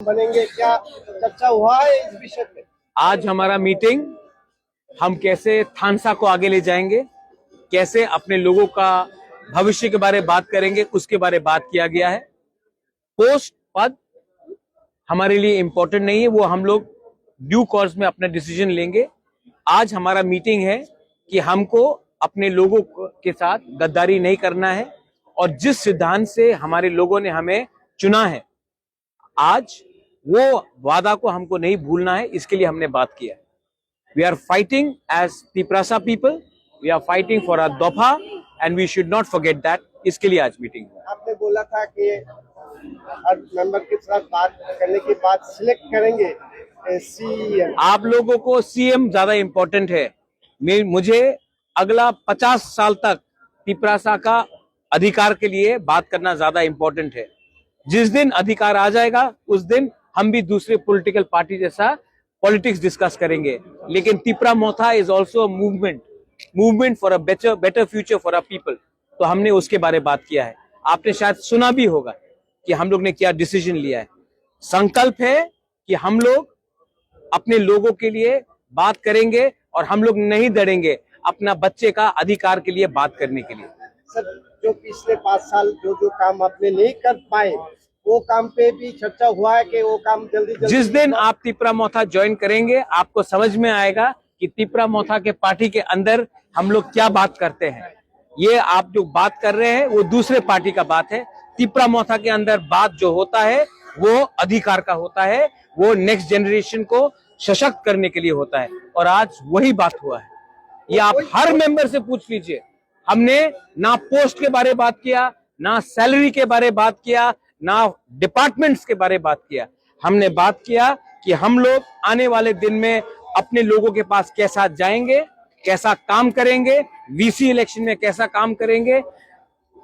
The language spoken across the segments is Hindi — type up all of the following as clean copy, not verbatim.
बनेंगे, क्या चर्चा हुआ है इस विषय पे? आज हमारा मीटिंग, हम कैसे थानसा को आगे ले जाएंगे, कैसे अपने लोगों का भविष्य के बारे में बात करेंगे, उसके बारे में बात किया गया है। पोस्ट पद हमारे लिए इंपॉर्टेंट नहीं है, वो हम लोग ड्यू कोर्स में अपना डिसीजन लेंगे। आज हमारा मीटिंग है कि हमको अपने लोगों के साथ गद्दारी नहीं करना है और जिस सिद्धांत से हमारे लोगों ने हमें चुना है, आज वो वादा को हमको नहीं भूलना है। इसके लिए हमने बात किया है। We are fighting as Tiprasa people, we are fighting for a दफा and we should not forget that. इसके लिए आज मीटिंग है। आपने बोला था कि हर मेंबर के साथ बात करने के बाद सिलेक्ट करेंगे सीएम। आप लोगों को सीएम ज्यादा इंपॉर्टेंट है। मुझे अगला 50 साल तक तिपरासा का अधिकार के लिए बात करना ज्यादा इंपॉर्टेंट है। जिस दिन अधिकार आ जाएगा उस दिन हम भी दूसरे पॉलिटिकल पार्टी जैसा पॉलिटिक्स डिस्कस करेंगे, लेकिन Tipra Motha is also movement for a better future for a people. तो हमने उसके बारे में बात किया है। आपने शायद सुना भी होगा कि हम लोग ने क्या डिसीजन लिया है। संकल्प है कि हम लोग अपने लोगों के लिए बात करेंगे और हम लोग नहीं डरेंगे अपना बच्चे का अधिकार के लिए बात करने के लिए। सर, जो पिछले 5 साल जो काम आपने नहीं कर पाए, वो काम पे भी चर्चा हुआ है कि वो काम जल्दी जिस दिन आप तिपरा मोथा ज्वाइन करेंगे आपको समझ में आएगा कि तिपरा मोथा के पार्टी के अंदर हम लोग क्या बात करते हैं। ये आप जो बात कर रहे हैं वो दूसरे पार्टी का बात है। तिपरा मोथा के अंदर बात जो होता है वो अधिकार का होता है, वो नेक्स्ट जनरेशन को सशक्त करने के लिए होता है और आज वही बात हुआ है। ये आप हर मेंबर से पूछ लीजिए। हमने ना पोस्ट के बारे में बात किया, ना सैलरी के बारे में बात किया, ना डिपार्टमेंट्स के बारे में बात किया। हमने बात किया कि हम लोग आने वाले दिन में अपने लोगों के पास कैसा जाएंगे, कैसा काम करेंगे, वीसी इलेक्शन में कैसा काम करेंगे,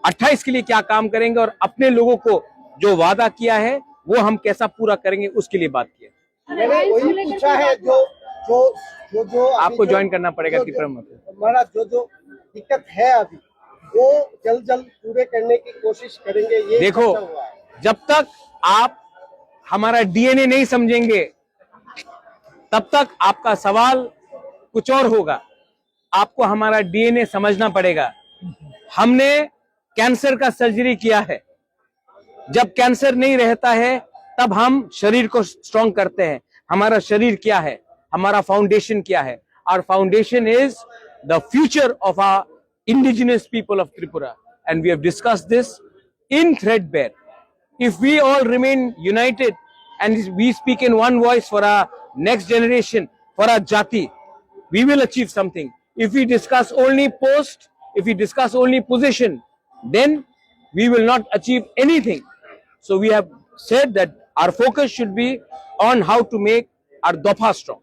28 के लिए क्या काम करेंगे और अपने लोगों को जो वादा किया है वो हम कैसा पूरा करेंगे, उसके लिए बात किया। मैंने वही पूछा है जो आपको ज्वाइन करना पड़ेगा तिपरा मोथा। हमारा जो दिक्कत है अभी वो जल्द पूरे करने की कोशिश करेंगे। ये देखो, जब तक आप हमारा डीएनए नहीं समझेंगे तब तक आपका सवाल कुछ और होगा। आपको हमारा डीएनए समझना पड़ेगा। हमने कैंसर का सर्जरी किया है। जब कैंसर नहीं रहता है तब हम शरीर को स्ट्रॉन्ग करते हैं। हमारा शरीर क्या है, हमारा फाउंडेशन क्या है? Our foundation is the future of our indigenous people of Tripura, and we have discussed this in threadbare. If we all remain united and we speak in one voice for our next generation, for our jati, we will achieve something. If we discuss only post, if we discuss only position, then we will not achieve anything. So we have said that our focus should be on how to make our dofa strong.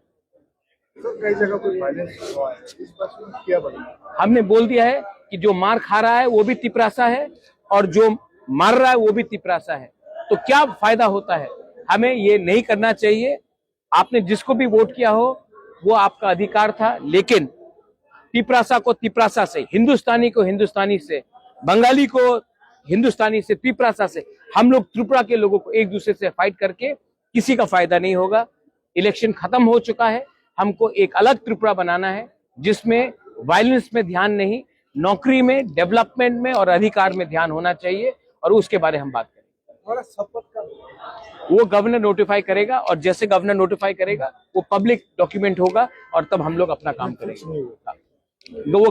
कई जगह कोई वायलेंस हुआ है, इस बात में क्या बनेगा? हमने बोल दिया है कि जो मार खा रहा है वो भी तिपरासा है और जो मार रहा है वो भी तिपरासा है। तो क्या फायदा होता है? हमें ये नहीं करना चाहिए। आपने जिसको भी वोट किया हो वो आपका अधिकार था, लेकिन तिपरासा को तिपरासा से, हिंदुस्तानी को हिंदुस्तानी से, बंगाली को हिंदुस्तानी से, तिपरासा से, हम लोग त्रिपुरा के लोगों को एक दूसरे से फाइट करके किसी का फायदा नहीं होगा। इलेक्शन खत्म हो चुका है। हमको एक अलग त्रिपुरा बनाना है जिसमें वायलेंस में ध्यान नहीं, नौकरी में, डेवलपमेंट में और अधिकार में ध्यान होना चाहिए और उसके बारे में हम बात करेंगे। शपथ का वो गवर्नर नोटिफाई करेगा और जैसे गवर्नर नोटिफाई करेगा वो पब्लिक डॉक्यूमेंट होगा और तब हम लोग अपना काम करेंगे। वो